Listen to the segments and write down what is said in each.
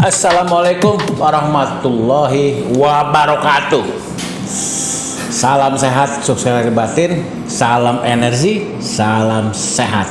Assalamualaikum warahmatullahi wabarakatuh. Salam sehat, sukses lahir batin, salam energi, salam sehat.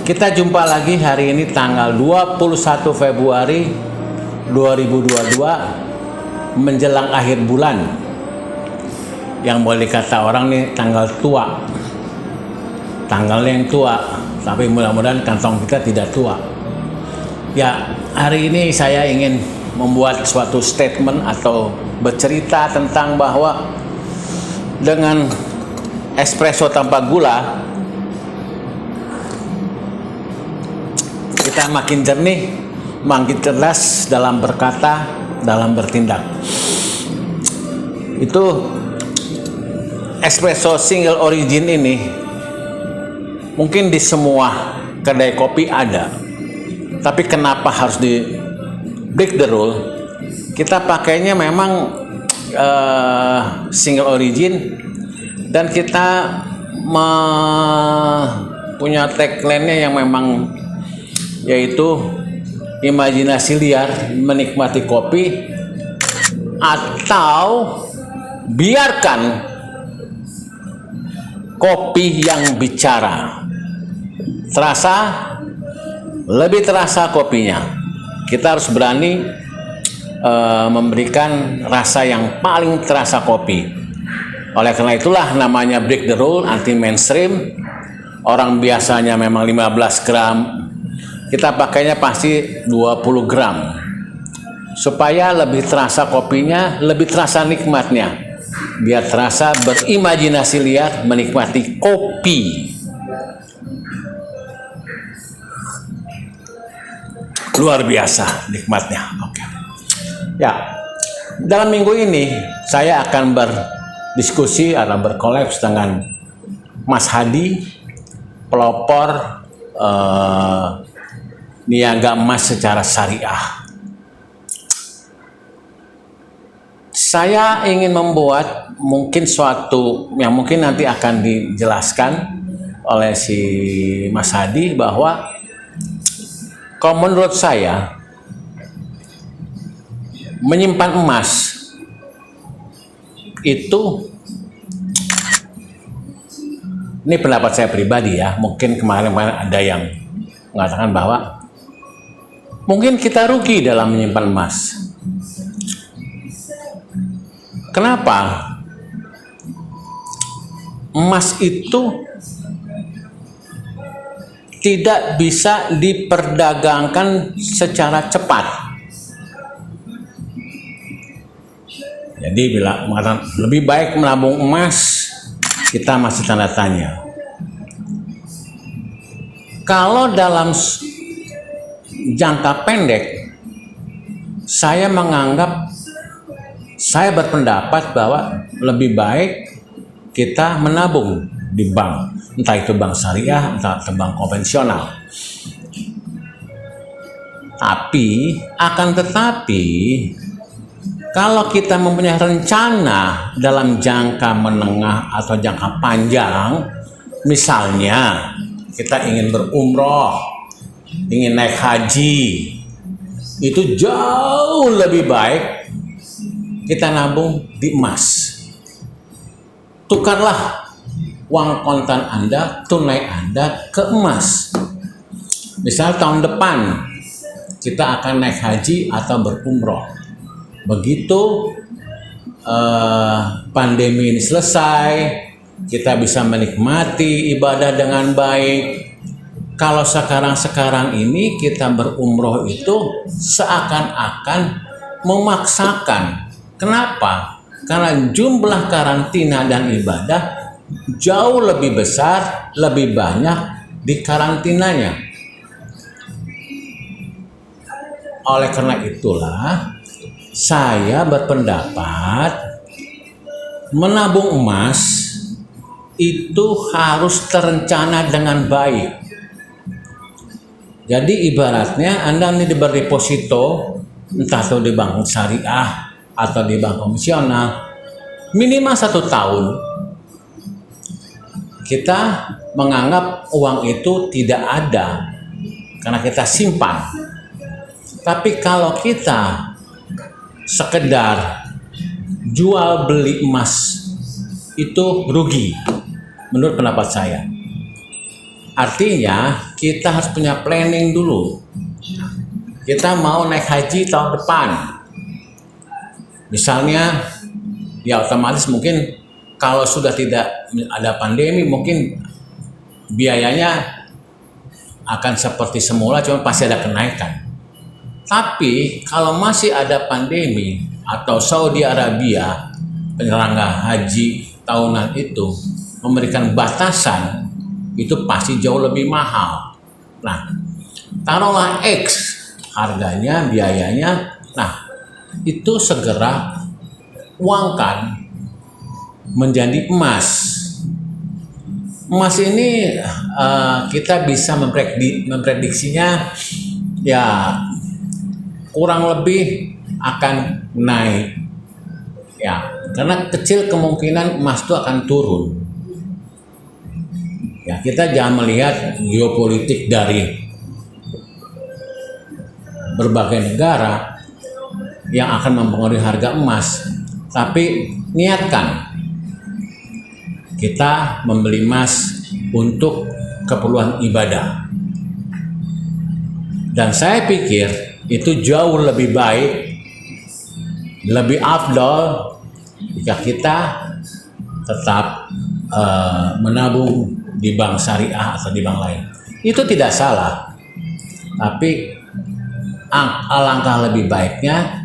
Kita jumpa lagi hari ini tanggal 21 Februari 2022 menjelang akhir bulan. Yang boleh kata orang nih tanggal tua. Tanggal yang tua, tapi mudah-mudahan kantong kita tidak tua. Ya, hari ini saya ingin membuat suatu statement atau bercerita tentang bahwa dengan espresso tanpa gula kita makin jernih, makin cerdas dalam berkata, dalam bertindak. Itu espresso single origin ini mungkin di semua kedai kopi ada. Tapi kenapa harus di break the rule? Kita pakainya memang single origin dan kita punya tagline-nya yang memang yaitu imajinasi liar menikmati kopi atau biarkan kopi yang bicara. Lebih terasa kopinya. Kita harus berani memberikan rasa yang paling terasa kopi. Oleh karena itulah namanya break the rule, anti mainstream. Orang biasanya memang 15 gram, kita pakainya pasti 20 gram. Supaya lebih terasa kopinya, lebih terasa nikmatnya. Biar terasa berimajinasi liar menikmati kopi. Luar biasa nikmatnya. Oke. Ya, dalam minggu ini saya akan berdiskusi atau berkolaps dengan Mas Hadi, pelopor niaga emas secara syariah. Saya ingin membuat mungkin suatu yang mungkin nanti akan dijelaskan oleh si Mas Hadi bahwa kalau menurut saya menyimpan emas itu, ini pendapat saya pribadi ya, mungkin kemarin ada yang mengatakan bahwa mungkin kita rugi dalam menyimpan emas. Kenapa? Emas itu tidak bisa diperdagangkan secara cepat. Jadi bila mengatakan lebih baik menabung emas, kita masih tanda tanya. Kalau dalam jangka pendek, saya berpendapat bahwa lebih baik kita menabung di bank, entah itu bank syariah, entah itu bank konvensional. Akan tetapi kalau kita mempunyai rencana dalam jangka menengah atau jangka panjang, misalnya kita ingin berumroh, ingin naik haji, itu jauh lebih baik kita nabung di emas. Tukarlah uang kontan Anda, tunai Anda ke emas. Misal tahun depan kita akan naik haji atau berumroh. Begitu pandemi ini selesai, kita bisa menikmati ibadah dengan baik. Kalau sekarang ini kita berumroh itu seakan-akan memaksakan. Kenapa? Karena jumlah karantina dan ibadah jauh lebih besar, lebih banyak di karantinanya. Oleh karena itulah, saya berpendapat menabung emas itu harus terencana dengan baik. Jadi ibaratnya Anda ini berdeposito, entah itu di bank syariah atau di bank konvensional, minimal 1 tahun. Kita menganggap uang itu tidak ada karena kita simpan. Tapi kalau kita sekedar jual beli emas itu rugi menurut pendapat saya. Artinya kita harus punya planning dulu. Kita mau naik haji tahun depan. Misalnya ya otomatis mungkin kalau sudah tidak ada pandemi mungkin biayanya akan seperti semula, cuma pasti ada kenaikan. Tapi kalau masih ada pandemi atau Saudi Arabia penyelenggara haji tahunan itu memberikan batasan, itu pasti jauh lebih mahal. Nah, taruhlah X harganya, biayanya, nah itu segera uangkan menjadi emas. Emas ini kita bisa memprediksinya ya kurang lebih akan naik ya, karena kecil kemungkinan emas itu akan turun ya. Kita jangan melihat geopolitik dari berbagai negara yang akan mempengaruhi harga emas, tapi niatkan kita membeli emas untuk keperluan ibadah. Dan saya pikir itu jauh lebih baik, lebih afdol jika kita tetap menabung di bank syariah atau di bank lain. Itu tidak salah, tapi alangkah lebih baiknya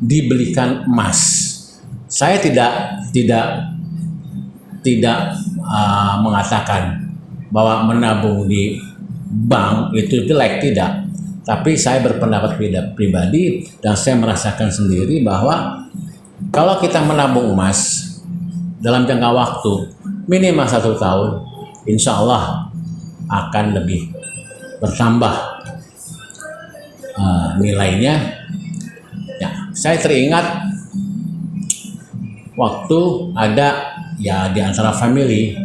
dibelikan emas. Saya tidak mengatakan bahwa menabung di bank itu jelek, tidak. Tapi saya berpendapat pribadi dan saya merasakan sendiri bahwa kalau kita menabung emas dalam jangka waktu minimal 1 tahun, insya Allah akan lebih bertambah nilainya. Ya, saya teringat waktu ada ya di antara family,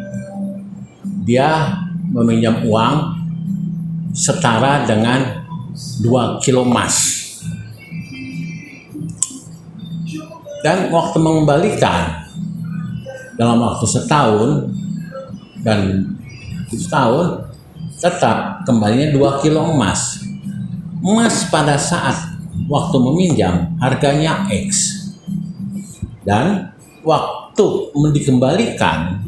dia meminjam uang setara dengan 2 kilo emas, dan waktu mengembalikan dalam waktu setahun dan setahun tetap kembalinya 2 kilo emas. Emas pada saat waktu meminjam harganya X, dan waktu dikembalikan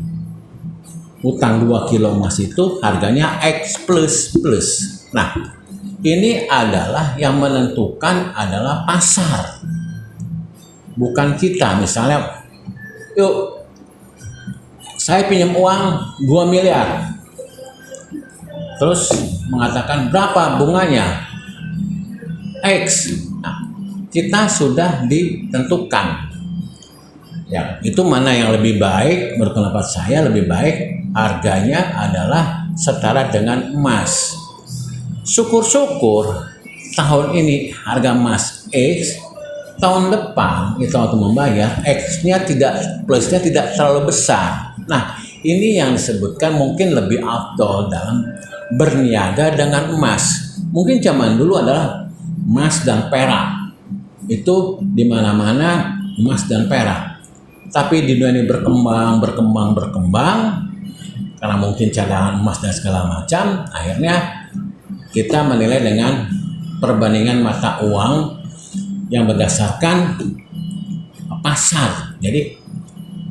utang 2 kilo emas itu harganya X plus. Nah, ini adalah yang menentukan adalah pasar, bukan kita. Misalnya, yuk saya pinjam uang 2 miliar, terus mengatakan berapa bunganya? X. Nah, kita sudah ditentukan. Ya, itu mana yang lebih baik? Menurut pendapat saya lebih baik harganya adalah setara dengan emas. Syukur-syukur tahun ini harga emas X, tahun depan itu waktu membayar X-nya plusnya tidak terlalu besar. Nah, ini yang disebutkan mungkin lebih afdol dalam berniaga dengan emas. Mungkin zaman dulu adalah emas dan perak. Itu di mana-mana emas dan perak. Tapi di dunia ini berkembang karena mungkin cadangan emas dan segala macam, akhirnya kita menilai dengan perbandingan mata uang yang berdasarkan pasar. Jadi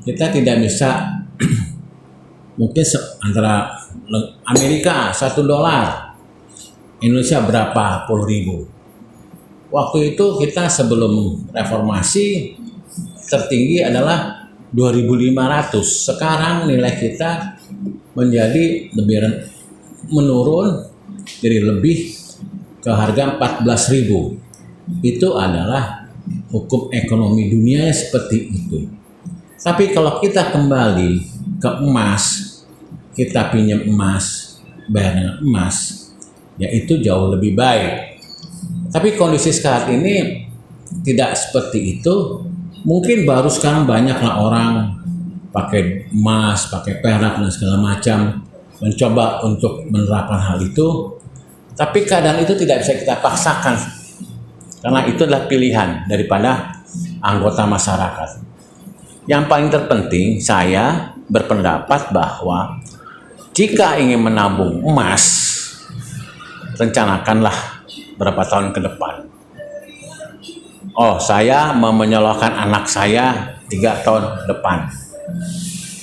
kita tidak bisa mungkin antara Amerika $1, Indonesia berapa puluh ribu. Waktu itu kita sebelum reformasi tertinggi adalah 2.500. Sekarang nilai kita menjadi menurun dari lebih ke harga 14.000. Itu adalah hukum ekonomi dunia seperti itu. Tapi kalau kita kembali ke emas, kita pinjam emas, bayar dengan emas, ya itu jauh lebih baik. Tapi kondisi saat ini tidak seperti itu. Mungkin baru sekarang banyaklah orang pakai emas, pakai perak dan segala macam, mencoba untuk menerapkan hal itu. Tapi keadaan itu tidak bisa kita paksakan karena itu adalah pilihan daripada anggota masyarakat. Yang paling terpenting, saya berpendapat bahwa jika ingin menabung emas, rencanakanlah berapa tahun ke depan. Oh, saya mau menyalurkan anak saya 3 tahun depan.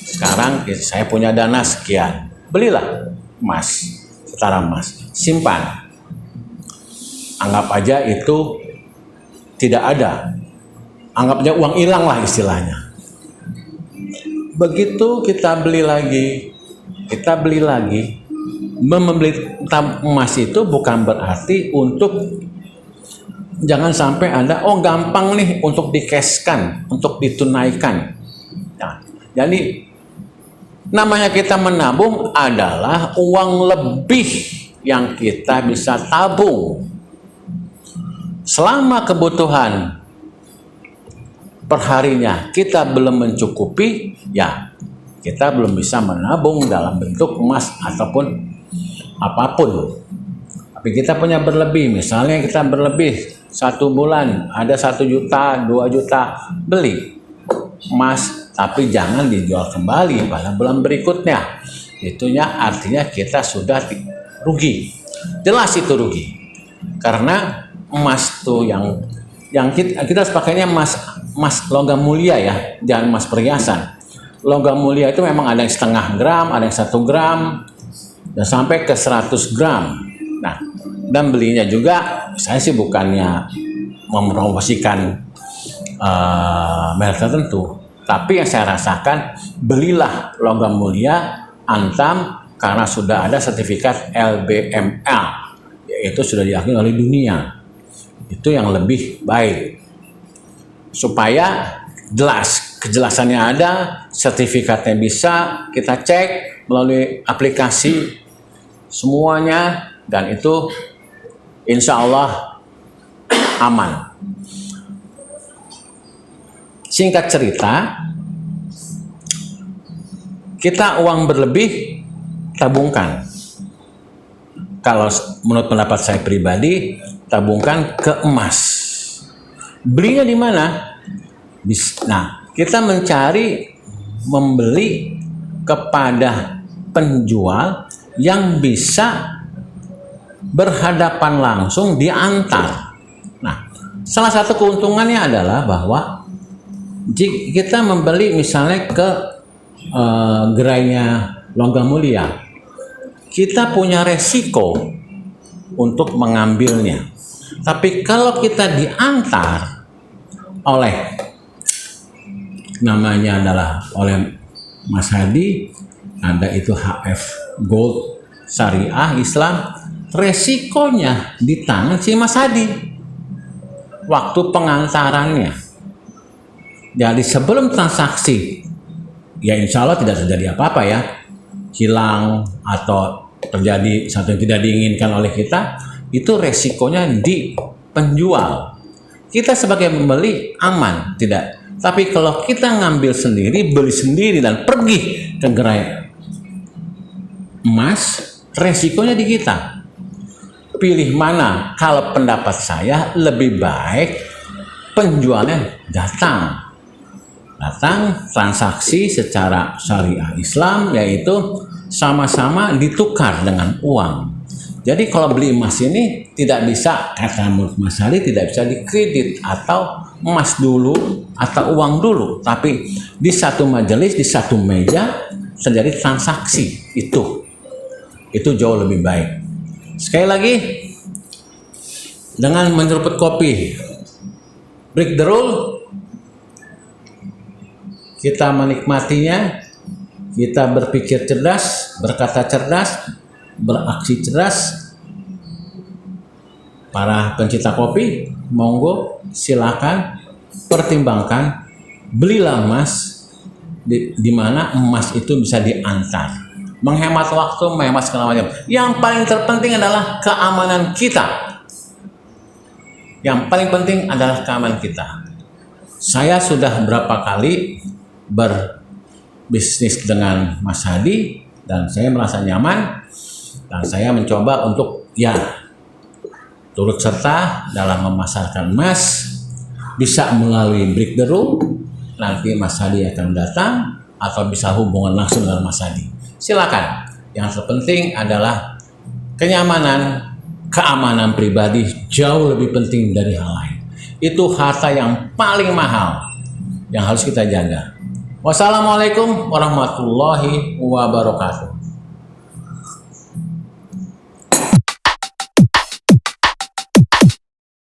Sekarang saya punya dana sekian, belilah emas, setara emas, simpan. Anggap aja itu tidak ada, anggap aja uang hilang lah istilahnya. Begitu kita beli lagi, membeli emas itu bukan berarti untuk jangan sampai ada gampang nih untuk di-cashkan, untuk ditunaikan. Nah, jadi namanya kita menabung adalah uang lebih yang kita bisa tabung. Selama kebutuhan perharinya kita belum mencukupi, ya kita belum bisa menabung dalam bentuk emas ataupun apapun. Tapi kita punya berlebih, misalnya kita berlebih 1 bulan ada 1 juta, 2 juta, beli emas, tapi jangan dijual kembali pada bulan berikutnya. Itunya artinya kita sudah rugi, jelas itu rugi, karena emas tuh yang kita pakainya emas logam mulia ya, jangan emas perhiasan. Logam mulia itu memang ada yang 0,5 gram, ada yang 1 gram, dan sampai ke 100 gram. Nah, dan belinya juga, saya sih bukannya mempromosikan merek tertentu, tapi yang saya rasakan, belilah logam mulia Antam karena sudah ada sertifikat LBML, yaitu sudah diakui oleh dunia. Itu yang lebih baik, supaya jelas, kejelasannya ada, sertifikatnya bisa kita cek melalui aplikasi semuanya, dan itu insya Allah aman. Singkat cerita, kita uang berlebih tabungkan. Kalau menurut pendapat saya pribadi, tabungkan ke emas. Belinya di mana? Nah, kita membeli kepada penjual yang bisa berhadapan langsung diantar. Nah, salah satu keuntungannya adalah bahwa jika kita membeli misalnya ke gerainya logam mulia, kita punya resiko untuk mengambilnya. Tapi kalau kita diantar oleh namanya adalah oleh Mas Hadi, ada itu HF Gold Syariah Islam, resikonya di tangan si Mas Hadi waktu pengantarannya. Jadi sebelum transaksi, ya insya Allah tidak terjadi apa-apa ya, hilang atau terjadi satu yang tidak diinginkan oleh kita, itu resikonya di penjual. Kita sebagai pembeli aman, tidak. Tapi kalau kita ngambil sendiri, beli sendiri dan pergi ke gerai emas, resikonya di kita. Pilih mana? Kalau pendapat saya lebih baik penjualnya datang transaksi secara syariah Islam, yaitu sama-sama ditukar dengan uang. Jadi kalau beli emas ini tidak bisa, kata menurut Mas Ali, tidak bisa dikredit atau emas dulu atau uang dulu, tapi di satu majelis, di satu meja terjadi transaksi. Itu jauh lebih baik. Sekali lagi, dengan menyeruput kopi, break the rule, kita menikmatinya, kita berpikir cerdas, berkata cerdas, beraksi cerdas. Para pencinta kopi, monggo silakan pertimbangkan, belilah emas di mana emas itu bisa diantar, menghemat waktu, menghemat segala macam. Yang paling terpenting adalah keamanan kita. Yang paling penting adalah keamanan kita. Saya sudah berapa kali berbisnis dengan Mas Hadi dan saya merasa nyaman, dan saya mencoba untuk turut serta dalam memasarkan emas, bisa melalui Break the Room, nanti Mas Hadi akan datang, atau bisa hubungan langsung dengan Mas Hadi. Silakan. Yang terpenting adalah kenyamanan, keamanan pribadi jauh lebih penting dari hal lain. Itu harta yang paling mahal yang harus kita jaga. Wassalamualaikum warahmatullahi wabarakatuh.